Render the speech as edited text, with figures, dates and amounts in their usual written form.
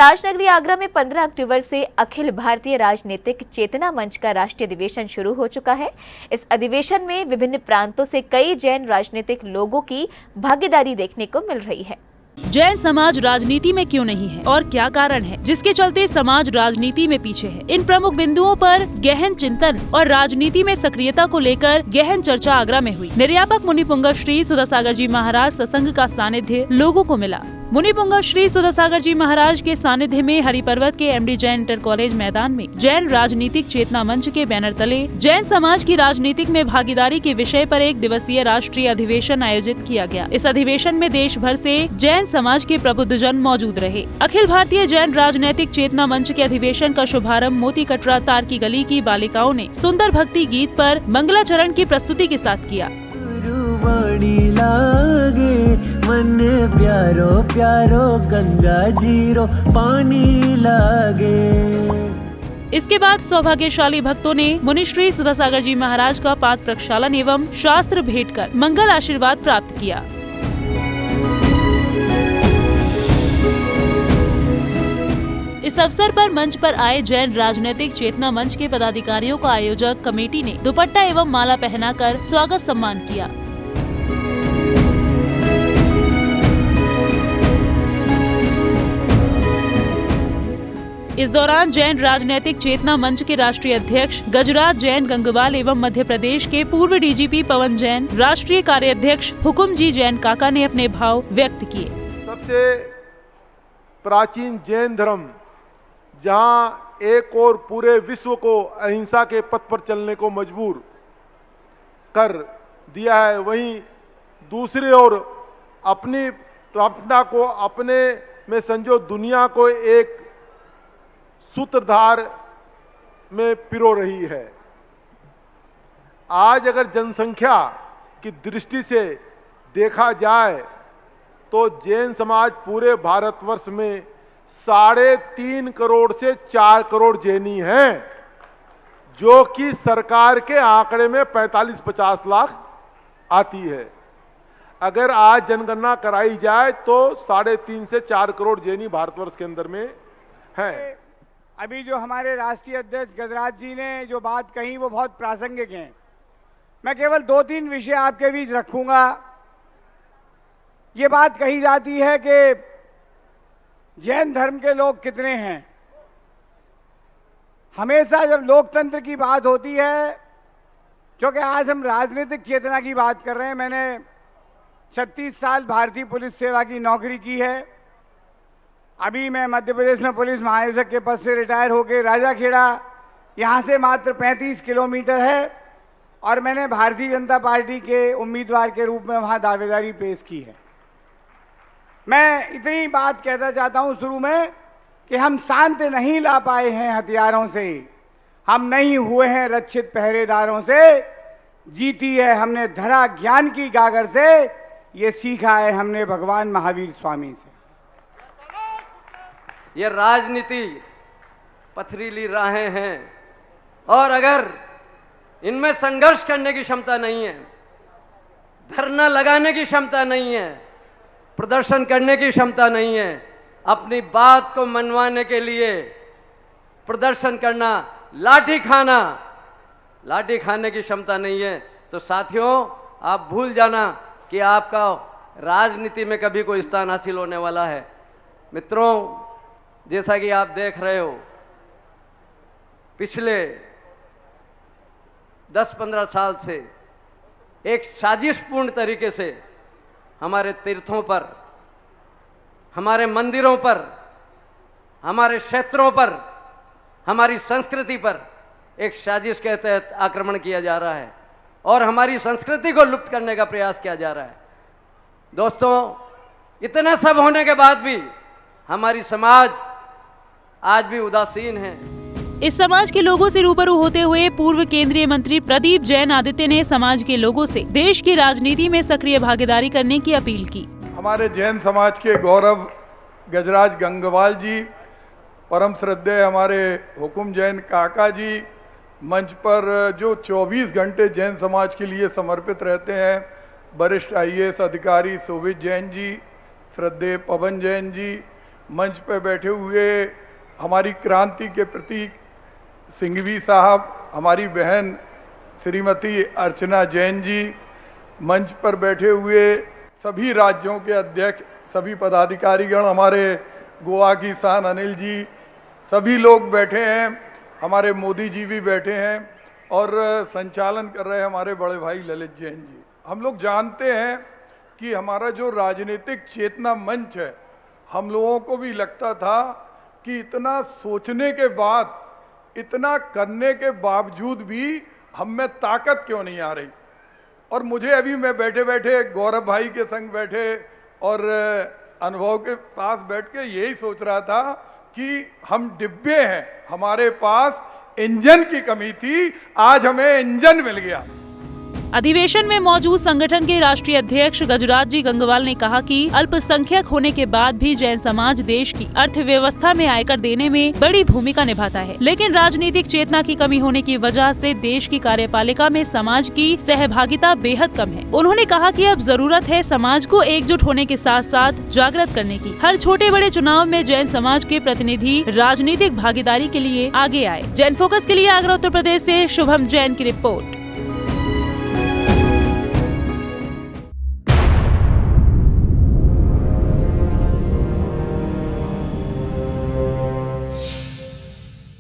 राजनगरी आगरा में 15 अक्टूबर से अखिल भारतीय राजनीतिक चेतना मंच का राष्ट्रीय अधिवेशन शुरू हो चुका है। इस अधिवेशन में विभिन्न प्रांतों से कई जैन राजनीतिक लोगों की भागीदारी देखने को मिल रही है। जैन समाज राजनीति में क्यों नहीं है और क्या कारण है जिसके चलते समाज राजनीति में पीछे है? इन प्रमुख बिंदुओं पर गहन चिंतन और राजनीति में सक्रियता को लेकर गहन चर्चा आगरा में हुई। निर्यापक मुनि पुंगव श्री सुधासागर जी महाराज सत्संग का सानिध्य लोगों को मिला। मुनि पुंगव श्री सुधासागर जी महाराज के सानिध्य में हरिपर्वत के एमडी जैन इंटर कॉलेज मैदान में जैन राजनीतिक चेतना मंच के बैनर तले जैन समाज की राजनीतिक में भागीदारी के विषय पर 1 दिवसीय राष्ट्रीय अधिवेशन आयोजित किया गया। इस अधिवेशन में देश भर से जैन समाज के प्रबुद्धजन मौजूद रहे। अखिल भारतीय जैन राजनीतिक चेतना मंच के अधिवेशन का शुभारंभ मोती कटरा तार की गली की बालिकाओं ने सुंदर भक्ति गीत पर मंगलाचरण की प्रस्तुति के साथ किया। मन प्यारो प्यारो गंगा जीरो पानी लागे। इसके बाद सौभाग्यशाली भक्तों ने मुनिश्री सुधासागर जी महाराज का पाद प्रक्षालन एवं शास्त्र भेंट कर मंगल आशीर्वाद प्राप्त किया। इस अवसर पर मंच पर आए जैन राजनीतिक चेतना मंच के पदाधिकारियों को आयोजक कमेटी ने दुपट्टा एवं माला पहनाकर स्वागत सम्मान किया। इस दौरान जैन राजनीतिक चेतना मंच के राष्ट्रीय अध्यक्ष गजराज जैन गंगवाल एवं मध्य प्रदेश के पूर्व डीजीपी पवन जैन, राष्ट्रीय कार्याध्यक्ष हुकुमजी जैन काका ने अपने भाव व्यक्त किए। सबसे प्राचीन जैन धर्म जहां एक और पूरे विश्व को अहिंसा के पथ पर चलने को मजबूर कर दिया है, वहीं दूसरी ओर अपनी प्रार्थना को अपने में संजो दुनिया को एक सूत्रधार में पिरो रही है। आज अगर जनसंख्या की दृष्टि से देखा जाए तो जैन समाज पूरे भारतवर्ष में 3.5 करोड़ से 4 करोड़ जैनी हैं, जो कि सरकार के आंकड़े में 45-50 लाख आती है। अगर आज जनगणना कराई जाए तो 3.5 से 4 करोड़ जैनी भारतवर्ष के अंदर में हैं। अभी जो हमारे राष्ट्रीय अध्यक्ष गजराज जी ने जो बात कही वो बहुत प्रासंगिक है। मैं केवल 2-3 विषय आपके बीच रखूंगा। ये बात कही जाती है कि जैन धर्म के लोग कितने हैं। हमेशा जब लोकतंत्र की बात होती है, क्योंकि आज हम राजनीतिक चेतना की बात कर रहे हैं, मैंने 36 साल भारतीय पुलिस सेवा की नौकरी की है। अभी मैं मध्य प्रदेश में पुलिस महानिदेशक के पद से रिटायर होकर राजाखेड़ा यहाँ से मात्र 35 किलोमीटर है, और मैंने भारतीय जनता पार्टी के उम्मीदवार के रूप में वहाँ दावेदारी पेश की है। मैं इतनी बात कहना चाहता हूँ शुरू में कि हम शांति नहीं ला पाए हैं हथियारों से, हम नहीं हुए हैं रक्षित पहरेदारों से। जीती है हमने धरा ज्ञान की गागर से, ये सीखा है हमने भगवान महावीर स्वामी से। ये राजनीति पथरीली राहें हैं, और अगर इनमें संघर्ष करने की क्षमता नहीं है, धरना लगाने की क्षमता नहीं है, प्रदर्शन करने की क्षमता नहीं है, अपनी बात को मनवाने के लिए प्रदर्शन करना, लाठी खाने की क्षमता नहीं है, तो साथियों आप भूल जाना कि आपका राजनीति में कभी कोई स्थान हासिल होने वाला है। मित्रों, जैसा कि आप देख रहे हो, पिछले 10-15 साल से एक साजिशपूर्ण तरीके से हमारे तीर्थों पर, हमारे मंदिरों पर, हमारे क्षेत्रों पर, हमारी संस्कृति पर एक साजिश के तहत आक्रमण किया जा रहा है और हमारी संस्कृति को लुप्त करने का प्रयास किया जा रहा है। दोस्तों, इतना सब होने के बाद भी हमारी समाज आज भी उदासीन है। इस समाज के लोगों से रूबरू होते हुए पूर्व केंद्रीय मंत्री प्रदीप जैन आदित्य ने समाज के लोगों से देश की राजनीति में सक्रिय भागीदारी करने की अपील की। हमारे जैन समाज के गौरव गजराज गंगवाल जी, परम श्रद्धेय हमारे हुकुम जैन काका जी, मंच पर जो 24 घंटे जैन समाज के लिए समर्पित रहते हैं, वरिष्ठ IAS अधिकारी शोभित जैन जी, श्रद्धेय पवन जैन जी, मंच पे बैठे हुए हमारी क्रांति के प्रतीक सिंघवी साहब, हमारी बहन श्रीमती अर्चना जैन जी, मंच पर बैठे हुए सभी राज्यों के अध्यक्ष, सभी पदाधिकारीगण, हमारे गोवा की शान अनिल जी, सभी लोग बैठे हैं, हमारे मोदी जी भी बैठे हैं और संचालन कर रहे हैं हमारे बड़े भाई ललित जैन जी। हम लोग जानते हैं कि हमारा जो राजनीतिक चेतना मंच है, हम लोगों को भी लगता था कि इतना सोचने के बाद, इतना करने के बावजूद भी हम में ताकत क्यों नहीं आ रही। और मुझे अभी मैं बैठे बैठे गौरव भाई के संग बैठे और अनुभव के पास बैठ के यही सोच रहा था कि हम डिब्बे हैं, हमारे पास इंजन की कमी थी, आज हमें इंजन मिल गया। अधिवेशन में मौजूद संगठन के राष्ट्रीय अध्यक्ष गजराज जी गंगवाल ने कहा कि अल्पसंख्यक होने के बाद भी जैन समाज देश की अर्थव्यवस्था में आयकर देने में बड़ी भूमिका निभाता है, लेकिन राजनीतिक चेतना की कमी होने की वजह से देश की कार्यपालिका में समाज की सहभागिता बेहद कम है। उन्होंने कहा कि अब जरूरत है समाज को एकजुट होने के साथ साथ जागृत करने की। हर छोटे बड़े चुनाव में जैन समाज के प्रतिनिधि राजनीतिक भागीदारी के लिए आगे आए। जैन फोकस के लिए आगरा उत्तर प्रदेश से शुभम जैन की रिपोर्ट।